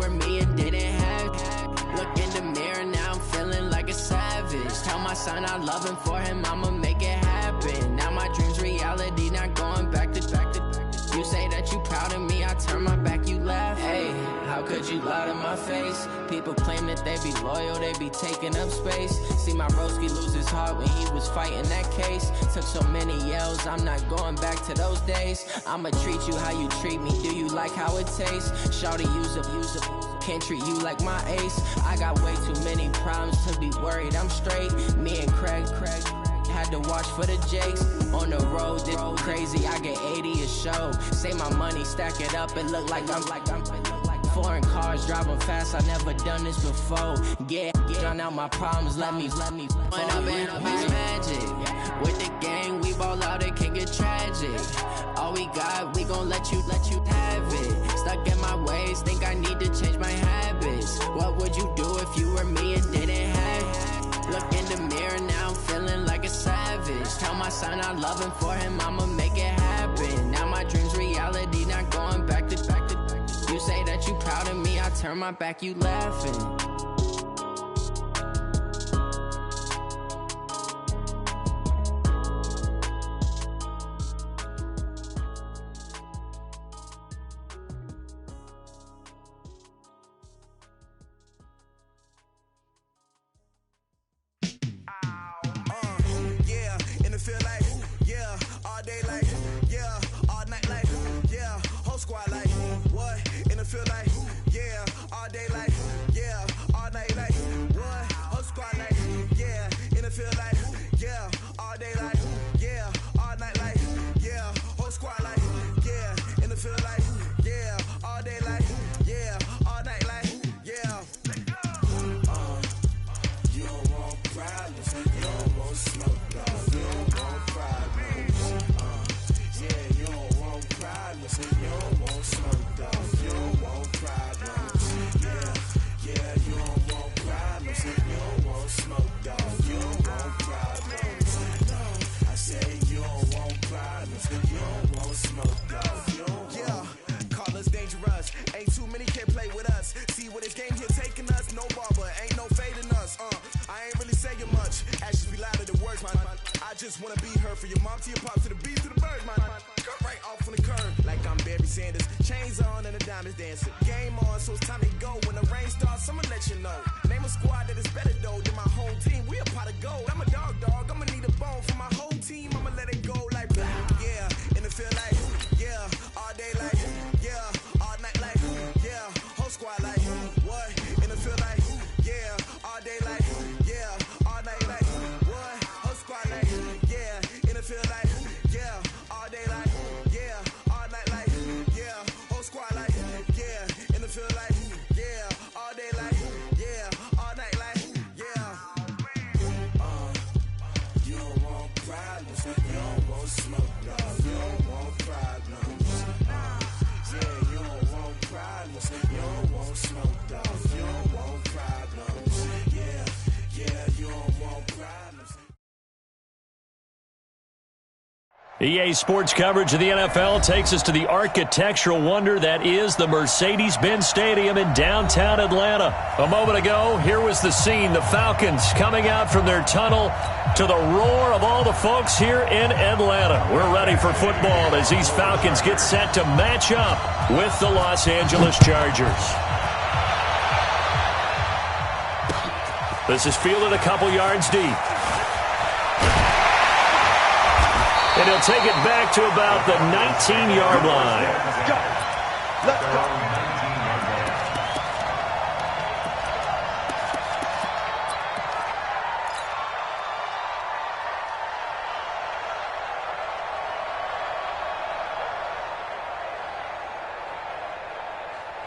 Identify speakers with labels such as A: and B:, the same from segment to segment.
A: were me and didn't have. Look in the mirror, now I'm feeling like a savage. Tell my son I love him, for him I'ma make it happen. Now my dream's reality, not going back to. You say that you proud of me, I turn my back, you laugh. Hey, how could you lie to my face? People claim that they be loyal, they be taking up space. See my broski lose his heart when he was fighting that case. Took so many yells, I'm not going back to those days. I'ma treat you how you treat me, do you like how it tastes? Shawty, use up, can't treat you like my ace. I got way too many problems to be worried, I'm straight. Me and Craig had to watch for the Jakes. On the road, this crazy, I get 80 a show. Say my money, stack it up, it look like I'm foreign cars, driving fast, I never done this before. Yeah, drown out my problems, let me When up and up is magic. With the gang, we ball out, it can get tragic. All we got, we gon' let you have it. Stuck in my ways, think I need to change my habits. What would you do if you were me and didn't have? Look in the mirror, now I'm feeling like a savage. Tell my son I love him, for him I'ma make it happen. Now my dream's reality, not going back to. You say that you proud of me, I turn my back, you laughing.
B: EA Sports coverage of the NFL takes us to the architectural wonder that is the Mercedes-Benz Stadium in downtown Atlanta. A moment ago, here was the scene. The Falcons coming out from their tunnel to the roar of all the folks here in Atlanta. We're ready for football as these Falcons get set to match up with the Los Angeles Chargers. This is fielded a couple yards deep. And he'll take it back to about the 19-yard line.
C: Let's go. Let's go.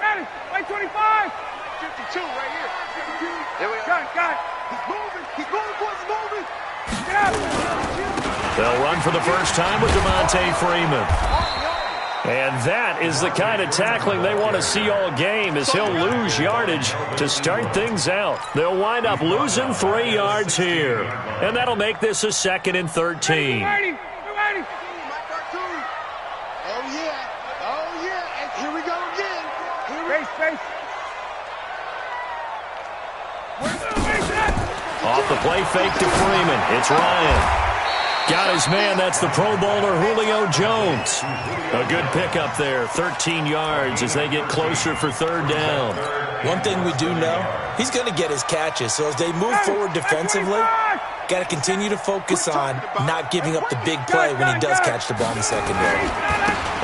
D: Ready? Like 25. 52 right here. 52. There we go. Got it. He's moving. He's moving, boys. He's moving. Get out.
B: They'll run for the first time with Devontae Freeman. And that is the kind of tackling they want to see all game, as he'll lose yardage to start things out. They'll wind up losing 3 yards here. And that'll make this a 2nd and 13.
D: Ready.
C: Oh, yeah. Oh, yeah. And here we go again.
D: Space.
B: Off the play fake to Freeman. It's Ryan. Got his man. That's the Pro Bowler Julio Jones. A good pickup there. 13 yards as they get closer for third down.
E: One thing we do know, he's going to get his catches. So as they move forward defensively, got to continue to focus on not giving up the big play when he does catch the ball in the secondary.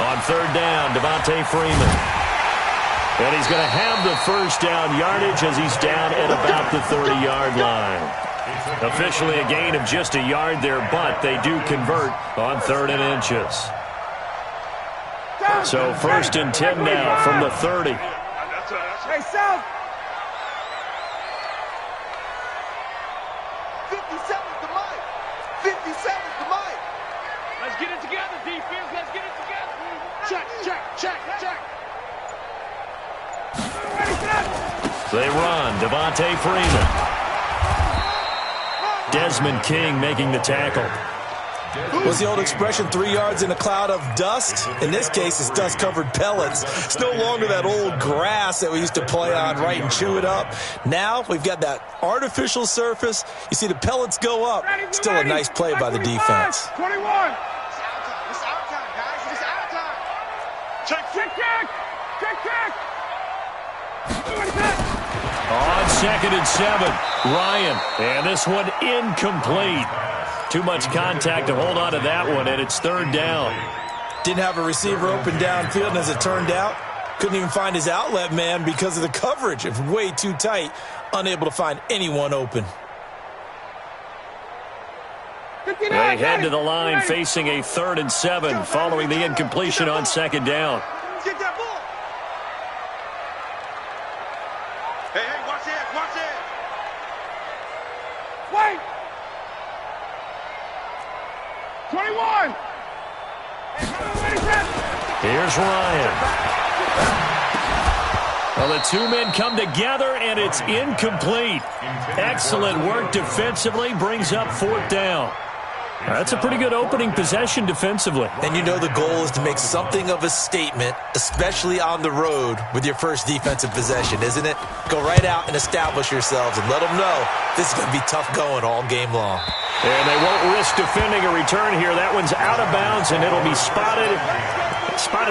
B: On third down, Devontae Freeman. And he's going to have the first down yardage as he's down at about the 30-yard line. Officially a gain of just a yard there, but they do convert on 3rd and inches. So 1st and 10 now from the 30.
D: Hey, South. 57's the mic. 57's the mic. Let's get it together, defense. Let's get it together. Check.
B: They run. Devontae Freeman. Desmond King making the tackle.
E: What's the old expression, 3 yards in a cloud of dust? In this case, it's dust-covered pellets. It's no longer that old grass that we used to play on, right, and chew it up. Now we've got that artificial surface. You see the pellets go up. Still a nice play by the defense.
D: 21. It's our time, guys. It's our time. Check.
B: On 2nd and 7, Ryan. And this one incomplete. Too much contact to hold on to that one, and it's 3rd down.
E: Didn't have a receiver open downfield, and as it turned out, couldn't even find his outlet man because of the coverage. It's way too tight, unable to find anyone open.
B: They head to the line facing a 3rd and 7 following the incompletion on 2nd down.
D: Get that ball. Hey, watch it. Wait. 21.
B: Here's Ryan. Well, the two men come together, and it's incomplete. Excellent work defensively, brings up 4th down. That's a pretty good opening possession defensively.
E: And you know the goal is to make something of a statement, especially on the road with your first defensive possession, isn't it? Go right out and establish yourselves and let them know this is going to be tough going all game long.
B: And they won't risk defending a return here. That one's out of bounds, and it'll be spotted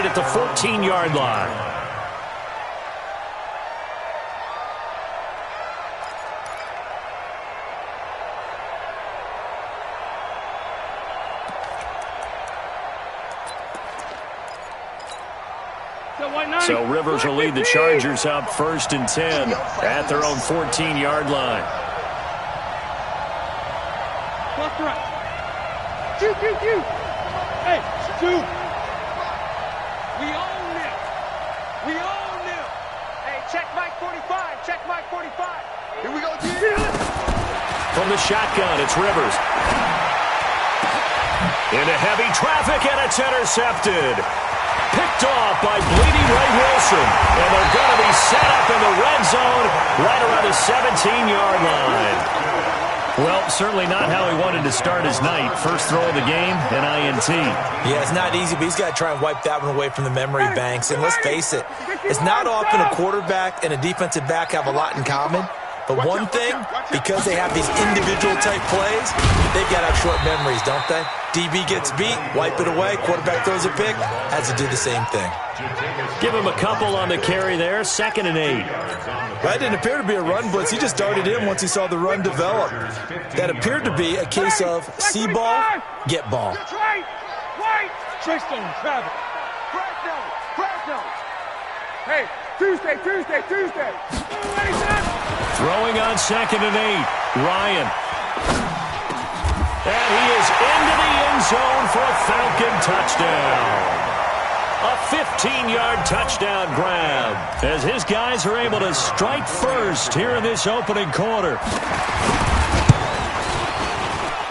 B: at the 14-yard line. So Rivers will lead the Chargers up 1st and 10 at their own 14-yard line.
D: Hey, shoot. We own them. Hey, check Mike 45. Here we go, G.
B: From the shotgun, it's Rivers. Into heavy traffic, and it's intercepted. Picked off by Bleeding Ray Wilson. And they're going to be set up in the red zone right around the 17-yard line. Well, certainly not how he wanted to start his night. First throw of the game, an INT.
E: Yeah, it's not easy, but he's got to try and wipe that one away from the memory banks. And let's face it, it's not often a quarterback and a defensive back have a lot in common. But one thing, because they have these individual type plays, they've got to have short memories, don't they? DB gets beat, wipe it away, quarterback throws a pick, has to do the same thing.
B: Give him a couple on the carry there, 2nd and 8.
E: That didn't appear to be a run blitz. He just darted in once he saw the run develop. That appeared to be a case of see ball, get ball.
D: Right. Trickstone, Travis. Fresno. Hey, Tuesday.
B: Throwing on 2nd and 8, Ryan. And he is into the end zone for a Falcon touchdown. A 15-yard touchdown grab as his guys are able to strike first here in this opening quarter.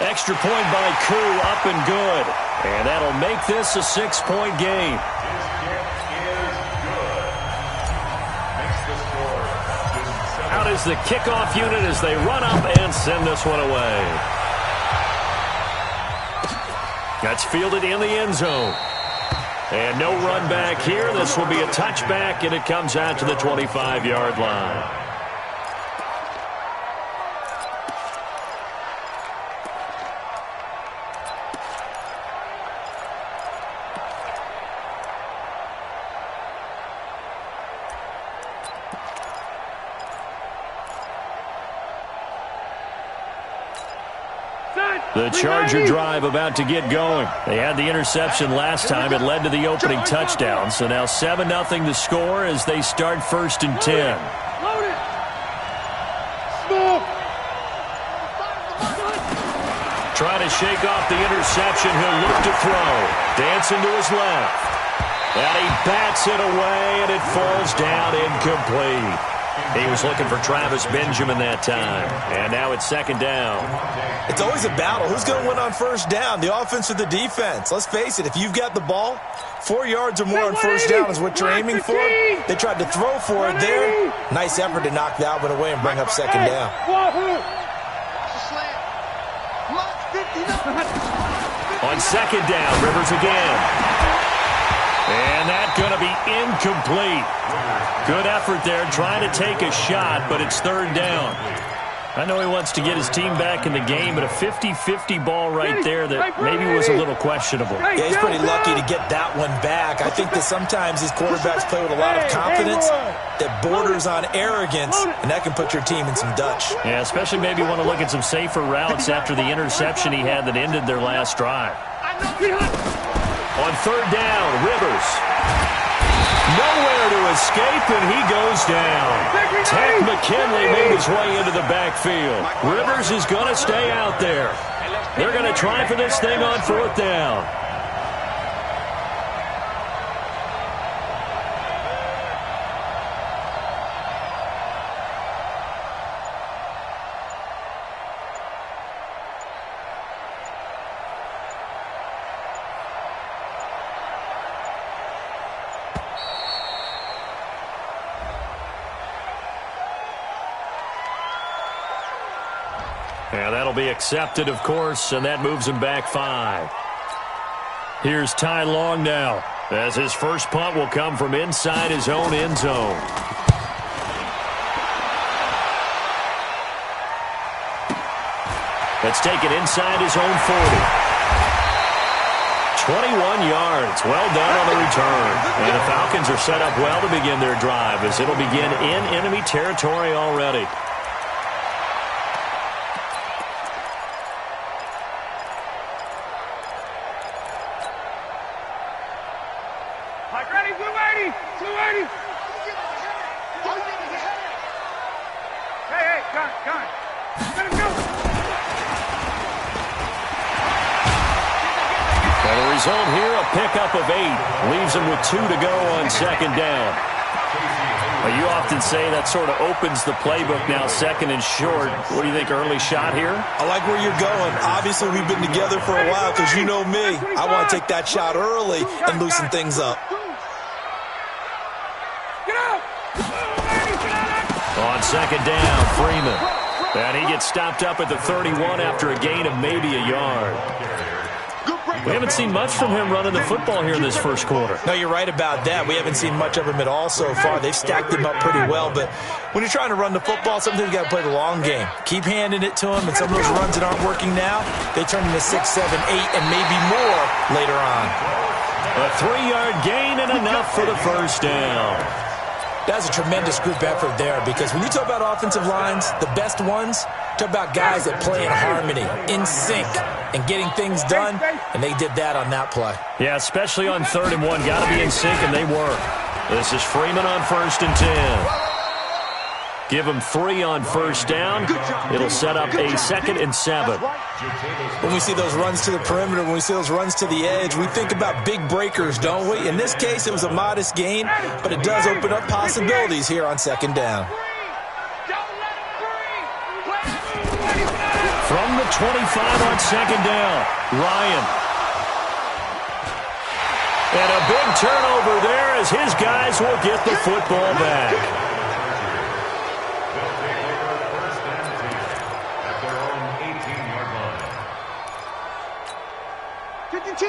B: Extra point by Koo, up and good. And that'll make this a 6-point game. Out is the kickoff unit as they run up and send this one away. That's fielded in the end zone. And no run back here. This will be a touchback, and it comes out to the 25-yard line. The Charger drive about to get going. They had the interception last time. It led to the opening touchdown. So now 7-0 the score as they start 1st and 10. Trying to shake off the interception. He'll look to throw. Dancing to his left. And he bats it away, and it falls down incomplete. He was looking for Travis Benjamin that time. And now it's 2nd down.
E: It's always a battle. Who's going to win on 1st down, the offense or the defense? Let's face it, if you've got the ball, 4 yards or more on 1st down is what you're aiming for. They tried to throw for it there. Nice effort to knock that one away and bring up 2nd down.
B: On 2nd down, Rivers again. And that's going to be incomplete. Good effort there, trying to take a shot, but it's 3rd down. I know he wants to get his team back in the game, but a 50-50 ball right there that maybe was a little questionable.
E: Yeah, he's pretty lucky to get that one back. I think that sometimes these quarterbacks play with a lot of confidence that borders on arrogance, and that can put your team in some Dutch.
B: Yeah, especially maybe want to look at some safer routes after the interception he had that ended their last drive. On 3rd down, Rivers. Nowhere to escape, and he goes down. Ted McKinley made his way into the backfield. Rivers is going to stay out there. They're going to try for this thing on 4th down. Yeah, that'll be accepted, of course, and that moves him back 5. Here's Ty Long now, as his first punt will come from inside his own end zone. Let's take it inside his own 40. 21 yards. Well done on the return. And the Falcons are set up well to begin their drive, as it'll begin in enemy territory already. Result here, a pickup of 8. Leaves him with 2 to go on 2nd down. Well, you often say that sort of opens the playbook now, 2nd and short. What do you think, early shot here?
E: I like where you're going. Obviously, we've been together for a while because you know me. I want to take that shot early and loosen things up.
B: On 2nd down, Freeman. And he gets stopped up at the 31 after a gain of maybe a yard. We haven't seen much from him running the football here in this first quarter.
E: No, you're right about that. We haven't seen much of him at all so far. They've stacked him up pretty well, but when you're trying to run the football, sometimes you got to play the long game. Keep handing it to him, and some of those runs that aren't working now, they turn into 6, 7, 8, and maybe more later on.
B: A 3-yard gain and enough for the first down.
E: That's a tremendous group effort there, because when you talk about offensive lines, the best ones, talk about guys that play in harmony, in sync, and getting things done, and they did that on that play.
B: Yeah, especially on 3rd and 1. Got to be in sync, and they were. This is Freeman on 1st and 10. Give him 3 on 1st down. It'll set up a 2nd and 7.
E: When we see those runs to the perimeter, when we see those runs to the edge, we think about big breakers, don't we? In this case, it was a modest gain, but it does open up possibilities here on 2nd down.
B: From the 25 on 2nd down, Ryan. And a big turnover there as his guys will get the football back.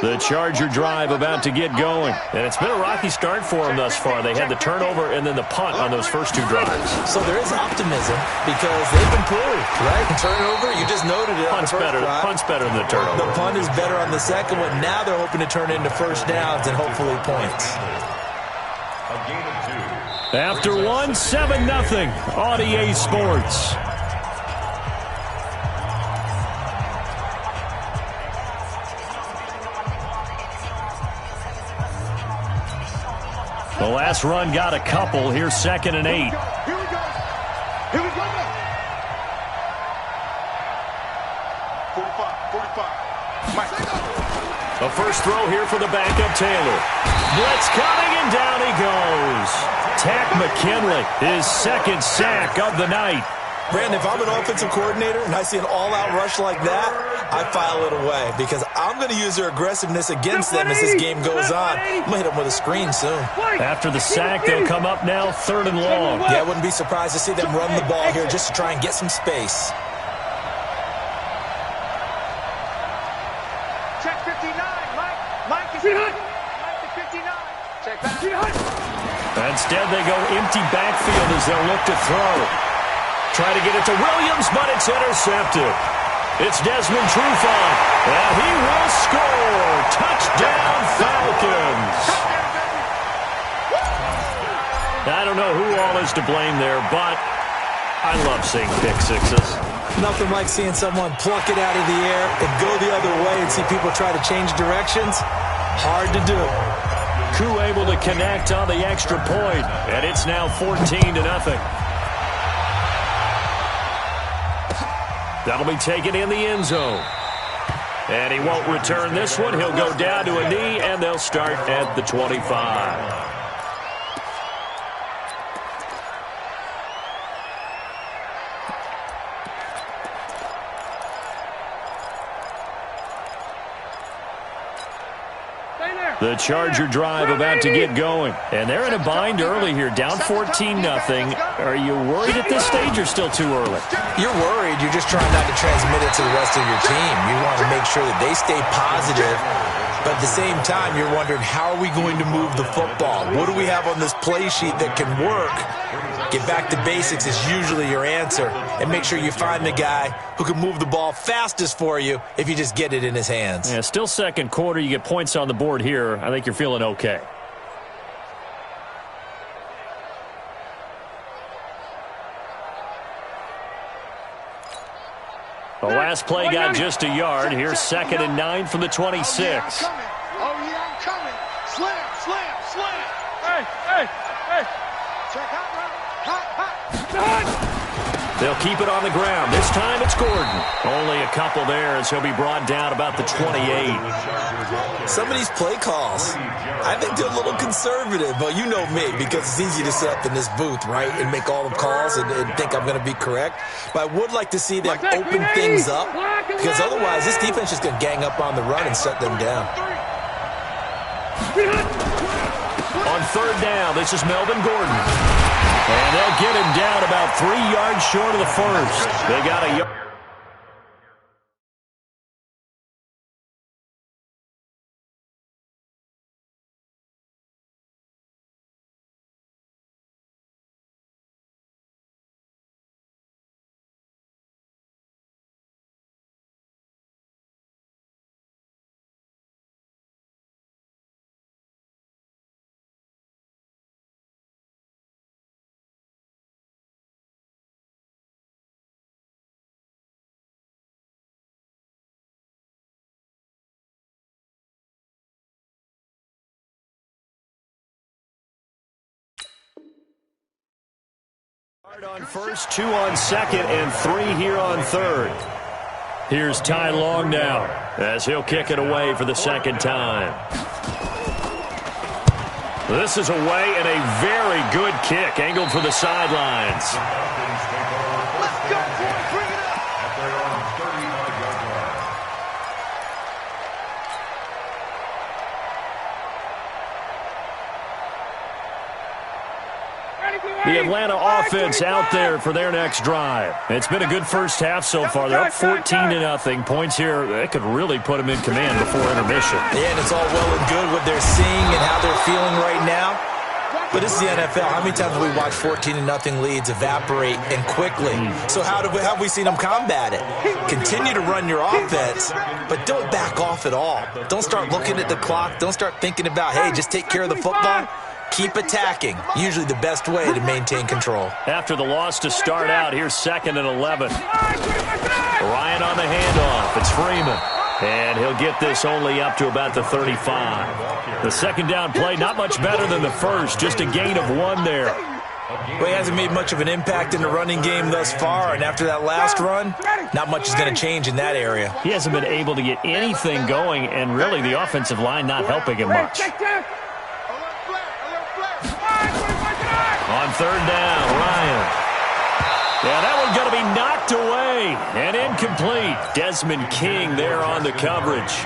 B: The Charger drive about to get going. And it's been a rocky start for them thus far. They had the turnover and then the punt on those first 2 drives.
E: So there is optimism because they've improved, right? Turnover, you just noted it.
B: Punt's better than the turnover.
E: The punt is better on the second one. Now they're hoping to turn into first downs and hopefully points.
B: After 1, 7-0 on EA Sports. The last run got a couple. Here's 2nd and 8.
D: Here we go. Here we go. 45. Mike.
B: The first throw here for the backup, Taylor. Blitz coming, and down he goes. Tack McKinley, his 2nd sack of the night.
E: Brandon, if I'm an offensive coordinator and I see an all-out rush like that, I file it away because I'm going to use their aggressiveness against them as this game goes on. I'm going to hit them with a screen soon.
B: After the sack, they'll come up now 3rd and long.
E: Yeah, I wouldn't be surprised to see them run the ball here just to try and get some space.
D: Check 59, Mike. Mike is 59. Check back.
B: Instead, they go empty backfield as they'll look to throw. Try to get it to Williams, but it's intercepted. It's Desmond Trufant, and he will score. Touchdown, Falcons. I don't know who all is to blame there, but I love seeing pick sixes.
E: Nothing like seeing someone pluck it out of the air and go the other way and see people try to change directions. Hard to do.
B: Koo able to connect on the extra point, and it's now 14-0. That'll be taken in the end zone. And he won't return this one. He'll go down to a knee, and they'll start at the 25. The Charger drive about to get going. And they're in a bind early here, down 14-0. Are you worried at this stage or still too early?
E: You're worried. You're just trying not to transmit it to the rest of your team. You want to make sure that they stay positive. But at the same time, you're wondering, how are we going to move the football? What do we have on this play sheet that can work? Get back to basics is usually your answer. And make sure you find the guy who can move the ball fastest for you if you just get it in his hands.
B: Yeah, still second quarter. You get points on the board here. I think you're feeling okay. The last play got just a yard. Here's 2nd and 9 from the 26.
D: Oh, yeah, I'm coming. Slam. Hey. Check out, hot.
B: They'll keep it on the ground. This time it's Gordon. Only a couple there as he'll be brought down about the 28.
E: Some of these play calls, I think they're a little conservative. But you know me, because it's easy to sit up in this booth, right, and make all the calls and think I'm going to be correct. But I would like to see them open things up, because otherwise this defense is going to gang up on the run and shut them down.
B: On 3rd down, this is Melvin Gordon. And they'll get him down about 3 yards short of the first. They got a yard. On first, 2 on second, and 3 here on third. Here's Ty Long now as he'll kick it away for the second time. This is away and a very good kick angled for the sidelines.
D: Let's go, boys. Bring it up.
B: The Atlanta offense out there for their next drive. It's been a good first half so far. They're up 14-0. Points here, they could really put them in command before intermission.
E: Yeah, and it's all well and good what they're seeing and how they're feeling right now. But this is the NFL. How many times have we watched 14-0 leads evaporate and quickly? So how have we seen them combat it? Continue to run your offense, but don't back off at all. Don't start looking at the clock. Don't start thinking about, hey, just take care of the football. Keep attacking. Usually the best way to maintain control.
B: After the loss to start out, here's 2nd and 11. Ryan on the handoff. It's Freeman. And he'll get this only up to about the 35. The second down play, not much better than the first, just a gain of 1 there.
E: Well, he hasn't made much of an impact in the running game thus far, and after that last run, not much is going to change in that area.
B: He hasn't been able to get anything going, and really the offensive line not helping him much. On third down, Ryan. Yeah, that one's going to be knocked away and incomplete. Desmond King there on the coverage.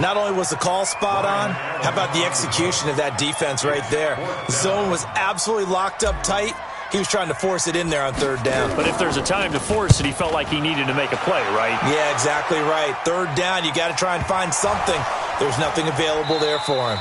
E: Not only was the call spot on, how about the execution of that defense right there? The zone was absolutely locked up tight. He was trying to force it in there on third down.
B: But if there's a time to force it, he felt like he needed to make a play, right?
E: Yeah, exactly right. Third down, you got to try and find something. There's nothing available there for him.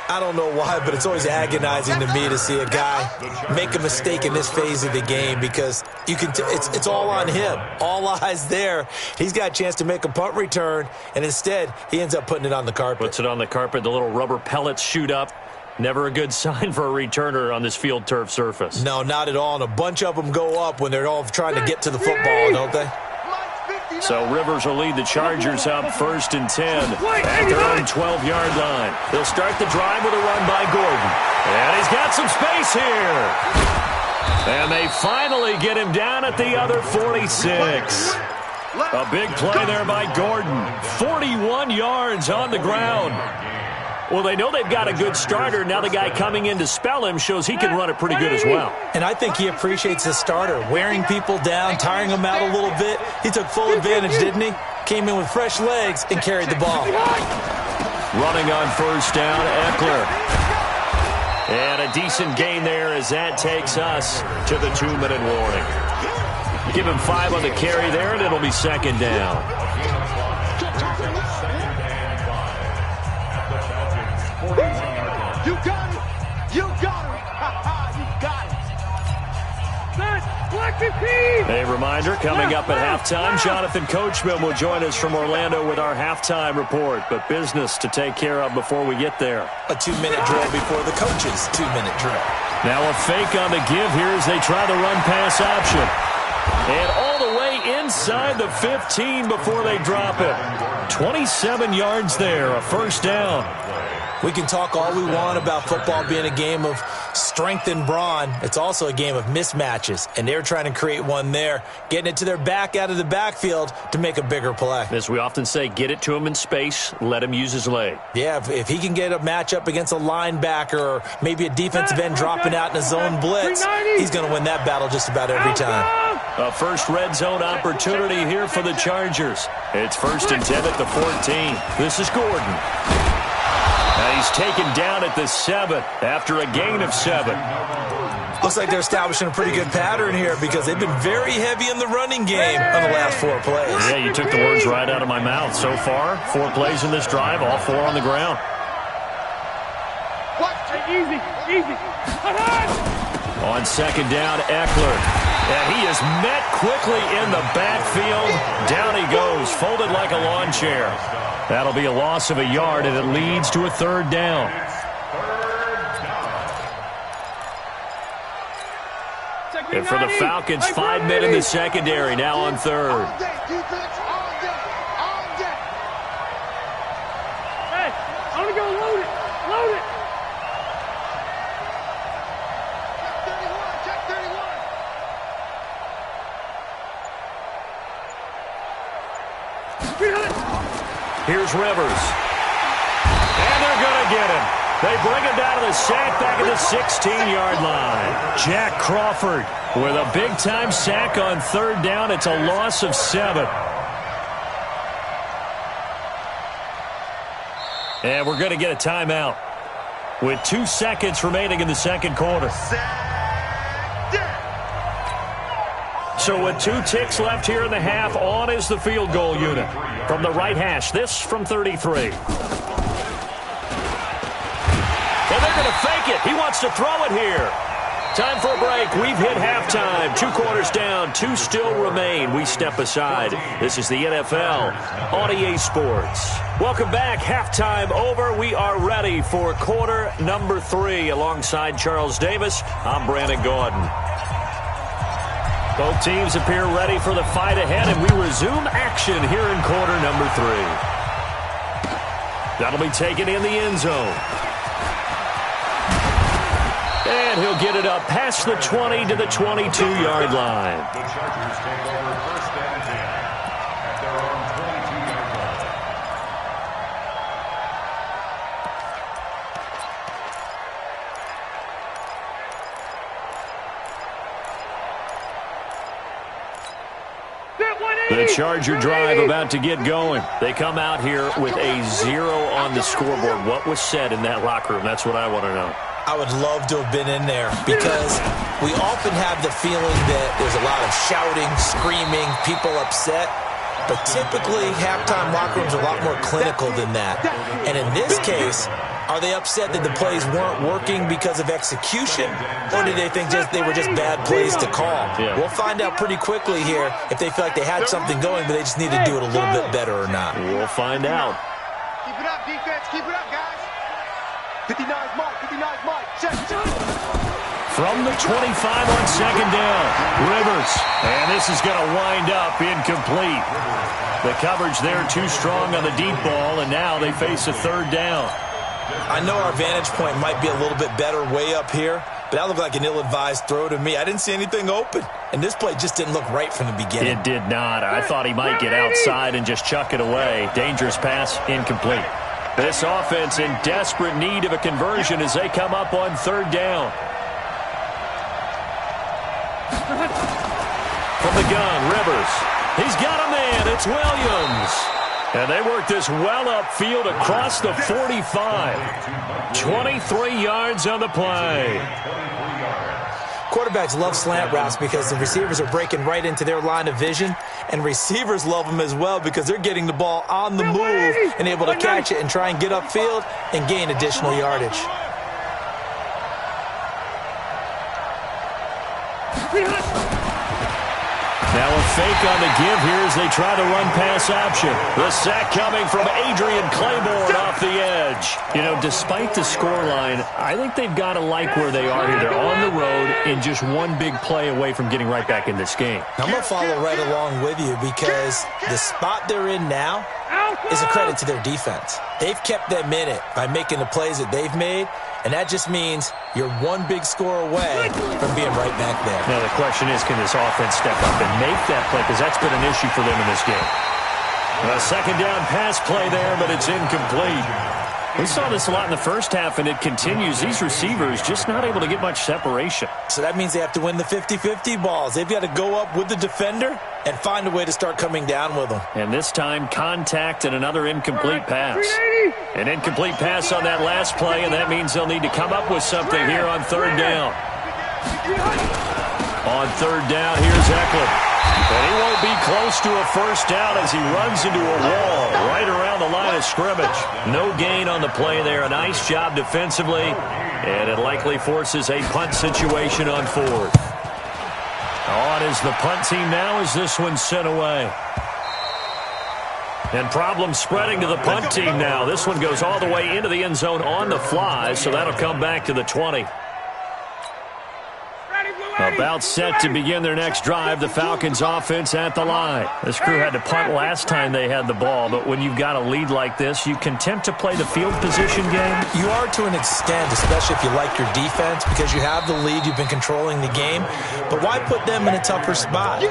E: I don't know why, but it's always agonizing to me to see a guy make a mistake in this phase of the game because you can. It's all on him. All eyes there. He's got a chance to make a punt return, and instead he ends up putting it on the carpet.
B: Puts it on the carpet. The little rubber pellets shoot up. Never a good sign for a returner on this field turf surface.
E: No, not at all. And a bunch of them go up when they're all trying to get to the football, don't they?
B: So Rivers will lead the Chargers up 1st and 10 at their own 12-yard line. They'll start the drive with a run by Gordon. And he's got some space here. And they finally get him down at the other 46. A big play there by Gordon. 41 yards on the ground. Well, they know they've got a good starter. Now the guy coming in to spell him shows he can run it pretty good as well.
E: And I think he appreciates his starter, wearing people down, tiring them out a little bit. He took full advantage, didn't he? Came in with fresh legs and carried the ball.
B: Running on first down, Eckler. And a decent gain there as that takes us to the 2-minute warning. Give him 5 on the carry there, and it'll be second down.
D: You got it! You got it! You got it!
B: A reminder, coming up at halftime, Jonathan Coachman will join us from Orlando with our halftime report. But business to take care of before we get there.
E: A 2-minute drill before the coach's 2-minute drill.
B: Now a fake on the give here as they try the run-pass option. And all the way inside the 15 before they drop it. 27 yards there, a first down.
E: We can talk all we want about football being a game of strength and brawn. It's also a game of mismatches, and they're trying to create one there, getting it to their back out of the backfield to make a bigger play.
B: As we often say, get it to him in space, let him use his leg.
E: Yeah, if he can get a matchup against a linebacker or maybe a defensive end dropping out in a zone blitz, he's going to win that battle just about every time.
B: A first red zone opportunity here for the Chargers. It's 1st and 10 at the 14. This is Gordon. He's taken down at the 7 after a gain of 7.
E: Looks like they're establishing a pretty good pattern here because they've been very heavy in the running game on the last 4 plays.
B: Yeah, you took the words right out of my mouth. So far, 4 plays in this drive, all 4 on the ground.
D: Easy.
B: On second down, Eckler. And he is met quickly in the backfield. Down he goes, folded like a lawn chair. That'll be a loss of a yard, and it leads to a 3rd down. And for the Falcons, 5 men in the secondary, now on 3rd.
D: Hey, I'm going to go load it.
B: Here's Rivers. And they're going to get him. They bring him down to the sack back at the 16-yard line. Jack Crawford with a big-time sack on 3rd down. It's a loss of 7. And we're going to get a timeout with 2 seconds remaining in the second quarter. So with 2 ticks left here in the half, on is the field goal unit. From the right hash, this from 33. And they're going to fake it. He wants to throw it here. Time for a break. We've hit halftime. 2 quarters down. 2 still remain. We step aside. This is the NFL on EA Sports. Welcome back. Halftime over. We are ready for quarter number 3. Alongside Charles Davis, I'm Brandon Gaudin. Both teams appear ready for the fight ahead, and we resume action here in quarter number 3. That'll be taken in the end zone. And he'll get it up past the 20 to the 22-yard line.
F: The Chargers take over first and 10 at their own 22-yard line.
B: The Charger drive about to get going. They come out here with a 0 on the scoreboard. What was said in that locker room? That's what I want to know.
E: I would love to have been in there because we often have the feeling that there's a lot of shouting, screaming, people upset. But typically, halftime locker rooms are a lot more clinical than that. And in this case, are they upset that the plays weren't working because of execution? Or did they think they were just bad plays to call?
B: Yeah.
E: We'll find out pretty quickly here if they feel like they had something going, but they just need to do it a little bit better or not.
B: We'll find out.
D: Keep it up, defense. Keep it up, guys. 59's Mike. 59's Mike. Check.
B: From the 25 on second down, Rivers. And this is going to wind up incomplete. The coverage there too strong on the deep ball, and now they face a third down.
E: I know our vantage point might be a little bit better way up here, but that looked like an ill-advised throw to me. I didn't see anything open, and this play just didn't look right from the beginning.
B: It did not. I thought he might get outside and just chuck it away. Dangerous pass, incomplete. This offense in desperate need of a conversion as they come up on third down. From the gun, Rivers. He's got a man. It's Williams. And they work this well upfield across the 45. 23 yards on the play.
E: Quarterbacks love slant routes because the receivers are breaking right into their line of vision, and receivers love them as well because they're getting the ball on the move and able to catch it and try and get upfield and gain additional yardage.
B: Now a fake on the give here as they try to run pass option. The sack coming from Adrian Claiborne off the edge. You know, despite the scoreline, I think they've got to like where they are here. They're on the road and just one big play away from getting right back in this game.
E: I'm going to follow right along with you because the spot they're in now is a credit to their defense. They've kept them in it by making the plays that they've made, and that just means you're one big score away from being right back there.
B: Now the question is, can this offense step up and make that play? Because that's been an issue for them in this game. A second down pass play there, but it's incomplete. We saw this a lot in the first half, and it continues. These receivers just not able to get much separation.
E: So that means they have to win the 50-50 balls. They've got to go up with the defender and find a way to start coming down with them.
B: And this time, contact and another incomplete pass. An incomplete pass on that last play, and that means they'll need to come up with something here on third down. On third down, here's Eckler. And he won't be close to a first down as he runs into a wall right around the line of scrimmage. No gain on the play there. A nice job defensively, and it likely forces a punt situation on fourth. On is the punt team now as this one's sent away. And problems spreading to the punt team now. This one goes all the way into the end zone on the fly, so that'll come back to the 20. About set to begin their next drive, the Falcons offense at the line. This crew had to punt last time they had the ball, but when you've got a lead like this, you can tempt to play the field position game.
E: You are to an extent, especially if you like your defense, because you have the lead, you've been controlling the game. But why put them in a tougher spot?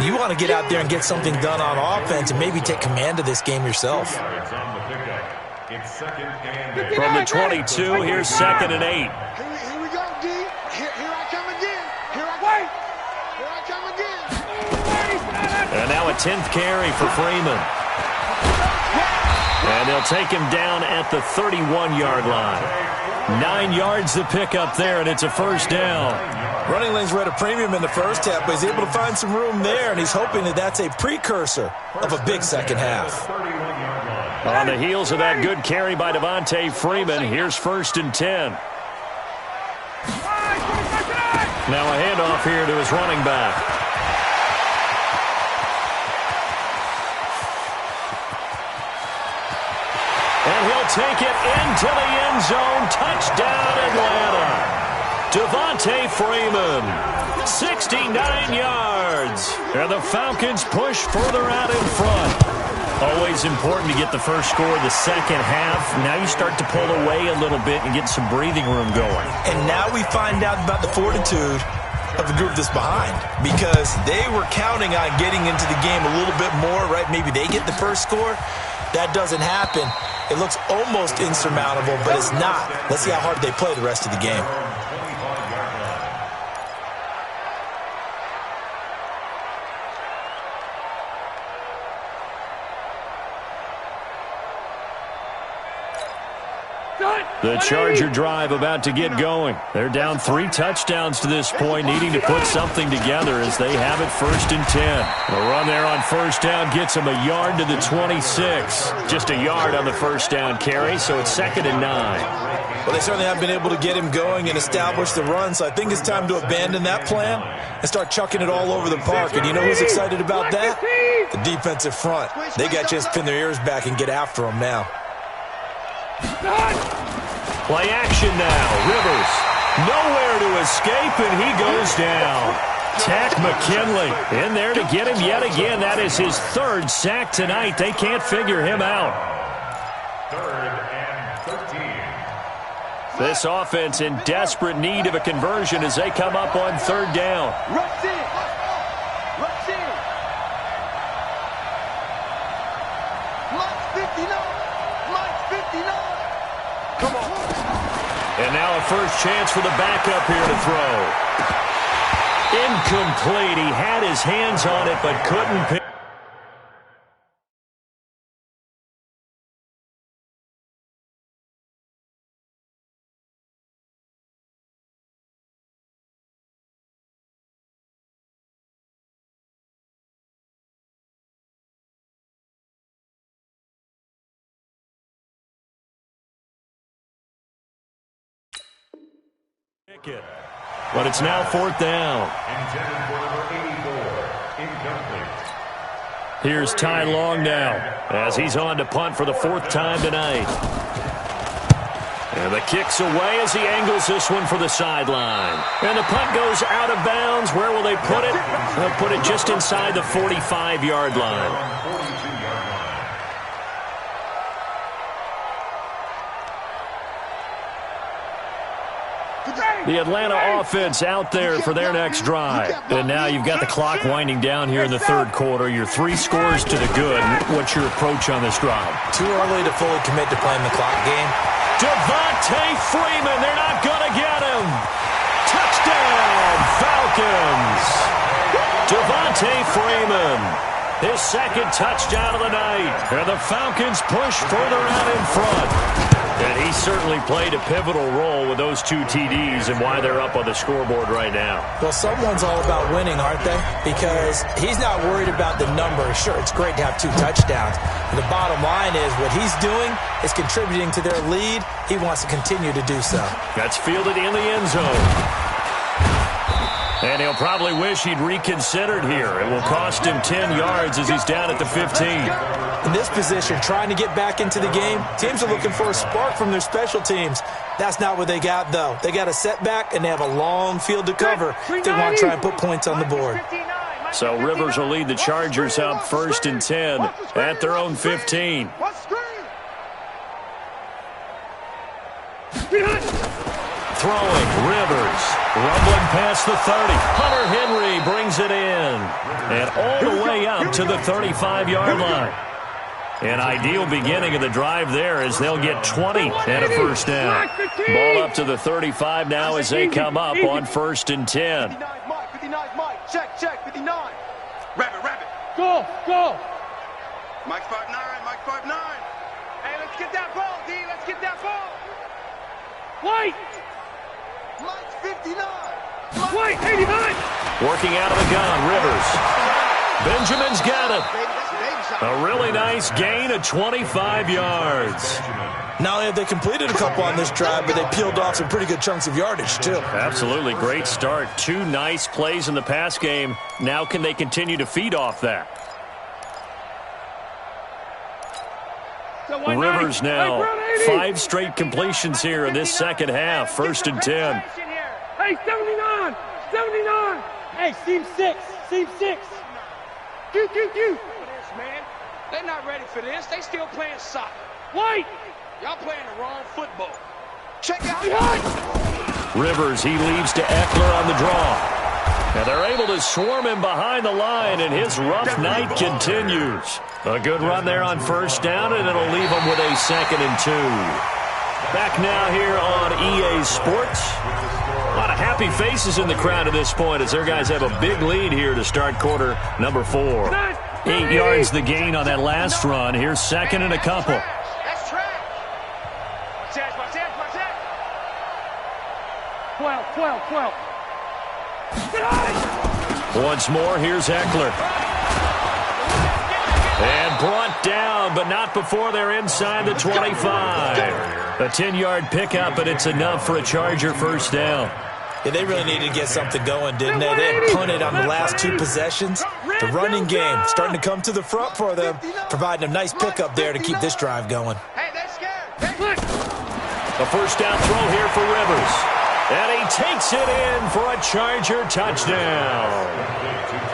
E: You want to get out there and get something done on offense and maybe take command of this game yourself.
B: From the 22, here's 2nd and 8.
D: Here we go, D. Here I come again. Here I come again.
B: And now a 10th carry for Freeman. And they'll take him down at the 31-yard line. 9 yards to pick up there, and it's a first down.
E: Running lanes were at a premium in the first half, but he's able to find some room there, and he's hoping that that's a precursor of a big second half.
B: On the heels of that good carry by Devontae Freeman, here's 1st and 10. Now a handoff here to his running back. And he'll take it into the end zone. Touchdown, Atlanta. Devontae Freeman, 69 yards. And the Falcons push further out in front. Always important to get the first score of the second half. Now you start to pull away a little bit and get some breathing room going.
E: And now we find out about the fortitude of the group that's behind, because they were counting on getting into the game a little bit more, right? Maybe they get the first score. That doesn't happen. It looks almost insurmountable, but it's not. Let's see how hard they play the rest of the game.
B: The Charger drive about to get going. They're down 3 touchdowns to this point, needing to put something together as they have it 1st and 10. The run there on first down gets them a yard to the 26. Just a yard on the first down carry, so it's 2nd and 9.
E: Well, they certainly have been able to get him going and establish the run, so I think it's time to abandon that plan and start chucking it all over the park. And you know who's excited about that? The defensive front. They got a chance to pin their ears back and get after them now.
B: Play action now. Rivers nowhere to escape, and he goes down. Tack McKinley in there to get him yet again. That is his 3rd sack tonight. They can't figure him out.
F: 3rd and 13.
B: This offense in desperate need of a conversion as they come up on 3rd down.
D: Rush in. Rush in. Mike's 59. Mike's 59. Come on.
B: And now a first chance for the backup here to throw. Incomplete. He had his hands on it but couldn't pick. But it's now 4th down.
F: Intended for number 84. Incomplete.
B: Here's Ty Long now as he's on to punt for the 4th time tonight. And the kick's away as he angles this one for the sideline. And the punt goes out of bounds. Where will they put it? They'll put it just inside the 45-yard line. The Atlanta offense out there for their next drive. And now you've got the clock winding down here in the 3rd quarter. You're 3 scores to the good. What's your approach on this drive?
E: Too early to fully commit to playing the clock game.
B: Devontae Freeman, they're not going to get him. Touchdown, Falcons. Devontae Freeman, his 2nd touchdown of the night. And the Falcons push further out in front. And he certainly played a pivotal role with those 2 TDs and why they're up on the scoreboard right now.
E: Well, someone's all about winning, aren't they? Because he's not worried about the number. Sure, it's great to have 2 touchdowns. But the bottom line is what he's doing is contributing to their lead. He wants to continue to do so.
B: That's fielded in the end zone. And he'll probably wish he'd reconsidered here. It will cost him 10 yards as he's down at the 15.
E: In this position, trying to get back into the game, teams are looking for a spark from their special teams. That's not what they got, though. They got a setback, and they have a long field to cover if they want to try and put points on the board.
B: So Rivers will lead the Chargers up 1st and 10 at their own 15. Throwing, Rivers, rumbling past the 30. Hunter Henry brings it in. And all the way up to the 35-yard line. An ideal beginning of the drive there as they'll get 20 and a first down. Ball up to the 35 now as they come up on 1st and 10.
D: 59 Mike. Check, 59. Rabbit.
G: Go.
D: Mike's 5'9", Mike's 5'9". Hey, let's get that ball, D. Let's get that ball.
G: White.
D: Mike's 59.
G: White, 89.
B: Working out of the gun, Rivers. Benjamin's got it. A really nice gain of 25 yards.
E: Not only have they completed a couple on this drive, but they peeled off some pretty good chunks of yardage, too.
B: Absolutely. Great start. 2 nice plays in the pass game. Now can they continue to feed off that? Rivers now. 5 straight completions here in this second half. 1st and 10.
G: Hey, 79. Hey, seam 6.
D: Man, they're not ready for this. They still playing soccer.
G: White!
D: Y'all playing the wrong football.
C: Check out.
B: Rivers, he leaves to Eckler on the draw. And they're able to swarm him behind the line, and his rough night continues. A good run there on first down, and it'll leave him with a 2nd and 2. Back now here on EA Sports. A lot of happy faces in the crowd at this point as their guys have a big lead here to start quarter number 4. 8 yards the gain on that last run. Here's 2nd and a couple.
D: That's trash. Watch that.
G: 12.
B: Once more, here's Eckler. And brought down, but not before they're inside the 25. A 10-yard pickup, and it's enough for a Charger first down.
E: Yeah, they really needed to get something going, didn't they? They had punted on the last 2 possessions. The running game starting to come to the front for them, providing a nice pickup there to keep this drive going.
D: Hey, they're scared.
B: A first down throw here for Rivers. And he takes it in for a Charger touchdown.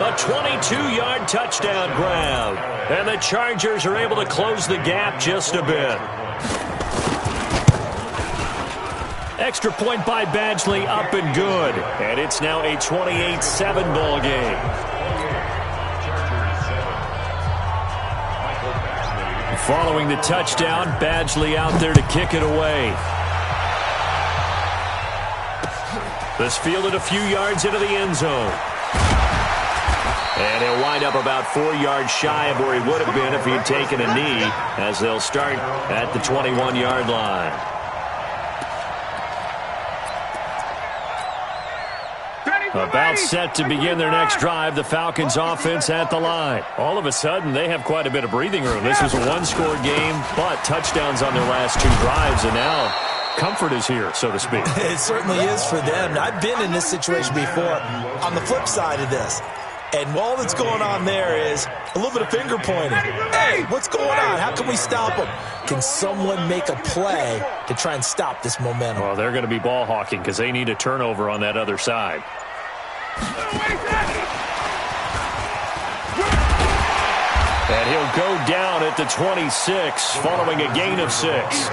B: A 22-yard touchdown grab. And the Chargers are able to close the gap just a bit. Extra point by Badgley, up and good. And it's now a 28-7 ball game. Following the touchdown, Badgley out there to kick it away. This fielded a few yards into the end zone. And he'll wind up about 4 yards shy of where he would have been if he'd taken a knee, as they'll start at the 21-yard line. About set to begin their next drive, the Falcons offense at the line. All of a sudden, they have quite a bit of breathing room. This was a one-score game, but touchdowns on their last 2 drives, and now comfort is here, so to speak.
E: It certainly is for them. I've been in this situation before on the flip side of this. And all that's going on there is a little bit of finger pointing. Hey, what's going on? How can we stop them? Can someone make a play to try and stop this momentum?
B: Well, they're going to be ball hawking because they need a turnover on that other side. And he'll go down at the 26 following a gain of 6.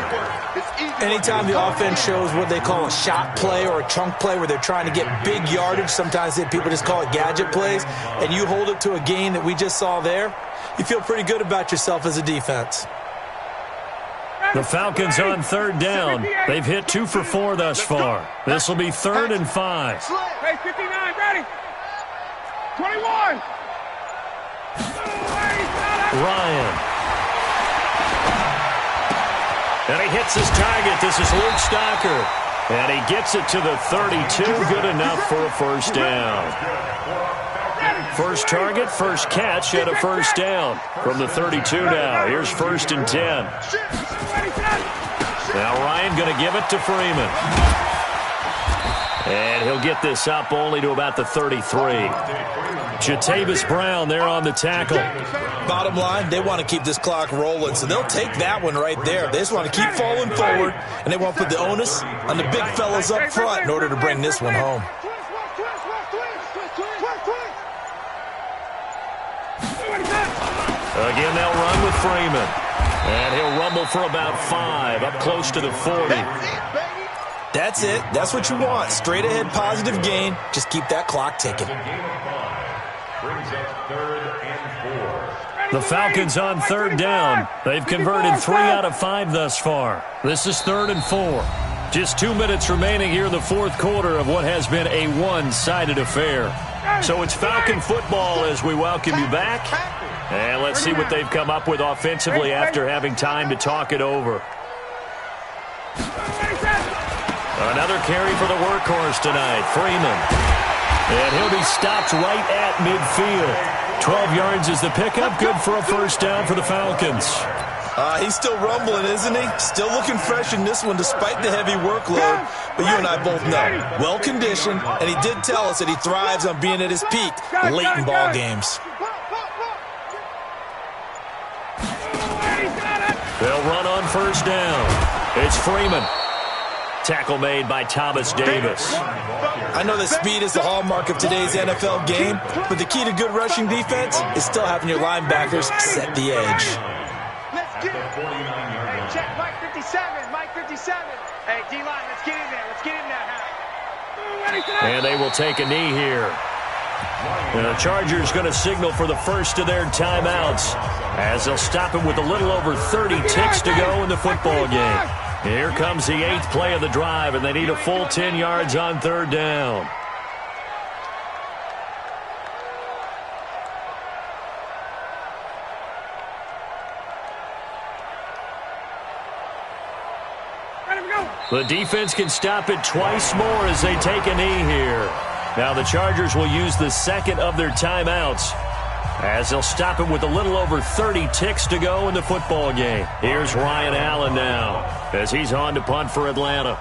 E: Anytime the offense shows what they call a shot play or a chunk play where they're trying to get big yardage, sometimes people just call it gadget plays, and you hold it to a gain that we just saw there, you feel pretty good about yourself as a defense.
B: The Falcons on 3rd down. They've hit 2 for 4 thus far. This will be 3rd and 5.
D: Hey, 59, ready. 21.
B: Ryan. And he hits his target. This is Luke Stocker. And he gets it to the 32. Good enough for a first down. First target, first catch, and a first down from the 32 now. Here's 1st and 10. Now Ryan going to give it to Freeman. And he'll get this up only to about the 33. Jatavis Brown there on the tackle.
E: Bottom line, they want to keep this clock rolling, so they'll take that one right there. They just want to keep falling forward, and they want to put the onus on the big fellas up front in order to bring this one home.
B: Again, they'll run with Freeman. And he'll rumble for about 5, up close to the 40.
E: That's it. That's what you want. Straight ahead positive gain. Just keep that clock ticking.
B: The Falcons on 3rd down. They've converted 3 out of 5 thus far. This is 3rd and 4. Just 2 minutes remaining here in the 4th quarter of what has been a one-sided affair. So it's Falcon football as we welcome you back. And let's see what they've come up with offensively after having time to talk it over. Another carry for the workhorse tonight, Freeman. And he'll be stopped right at midfield. 12 yards is the pickup. Good for a first down for the Falcons.
E: He's still rumbling, isn't he? Still looking fresh in this one despite the heavy workload. But you and I both know, well-conditioned, and he did tell us that he thrives on being at his peak late in ball games.
B: They'll run on first down. It's Freeman. Tackle made by Thomas Davis.
E: I know that speed is the hallmark of today's NFL game, but the key to good rushing defense is still having your linebackers set the edge.
D: Let's get it. Hey, check Mike 57. Mike 57. Hey, D-line, let's get in there. Let's get in there, Hal.
B: And they will take a knee here. And the Chargers going to signal for the first of their timeouts as they'll stop him with a little over 30 ticks to go in the football game. Here comes the 8th play of the drive, and they need a full 10 yards on 3rd down. The defense can stop it twice more as they take a knee here. Now the Chargers will use the second of their timeouts as they'll stop it with a little over 30 ticks to go in the football game. Here's Ryan Allen now as he's on to punt for Atlanta.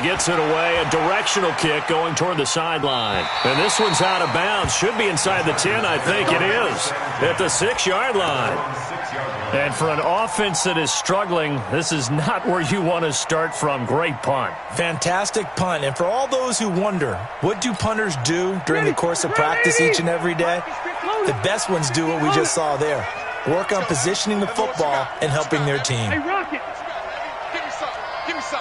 B: Gets it away, a directional kick going toward the sideline. And this one's out of bounds. Should be inside the 10, I think it is, at the 6-yard line. And for an offense that is struggling, this is not where you want to start from. Great punt.
E: Fantastic punt. And for all those who wonder, what do punters do during the course of practice each and every day? The best ones do what we just saw there. Work on positioning the football and helping their team.
G: Hey, Rocket.
D: Give me some. Give me some.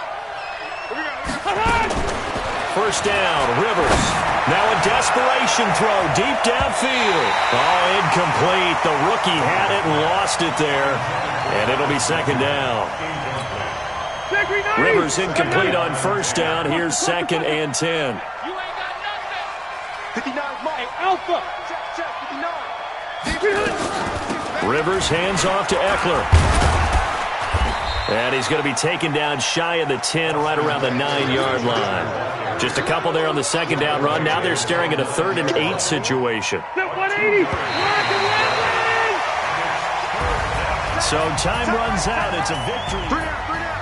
B: First down, Rivers. Now a desperation throw deep downfield. Oh, incomplete. The rookie had it and lost it there. And it'll be 2nd down. Rivers incomplete on 1st down. Here's 2nd and 10.
D: You ain't got nothing. 59 Mike.
G: Alpha.
D: Check, 59.
B: Rivers hands off to Eckler. And he's going to be taken down shy of the 10, right around the 9-yard line. Just a couple there on the 2nd down run. Now they're staring at a 3rd and 8 situation.
G: 180.
B: So time runs out. It's a victory.
D: 3 down.